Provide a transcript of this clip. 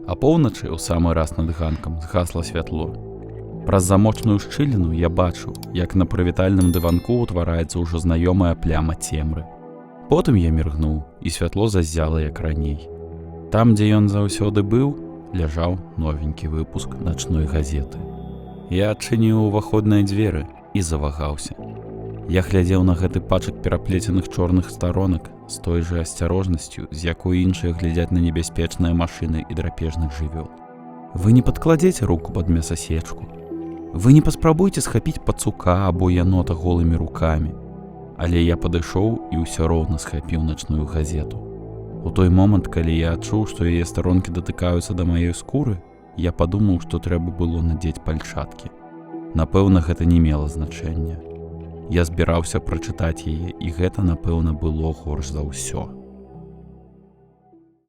Апоўначы ў самы раз над ганкам згасла святло. Праз замочную шчыліну я бачыў, як на прывітальным дыванку ўтвараецца ўжо знаёмая пляма цемры. Потым я міргнуў, і святло заззяла як раней. Там, дзе ён заўсёды быў, ляжаў новенькі выпуск начной газеты. Я адчыніў уваходныя дзверы і завагаўся. Я глядзеў на гэты пачак пераплеценых чорных старонак з той жа асцярожнасцю, з якой іншыя глядзяць на небяспечныя машыны і драпежных жывёл. Вы не падкладзеце руку пад мясасечку. Вы не паспрабуйце схапіць пацука або янота голымі рукамі. Але я падышоў і ўсё роўна схапіў начную газету. У той момант, калі я адчуў, што яе старонкі датыкаюцца да маёй скуры, я падумаў, што трэба было надзець пальчаткі. Напэўна, гэта не мела значэння. Я збіраўся прачытаць яе, і гэта, напэўна, было горш за ўсё.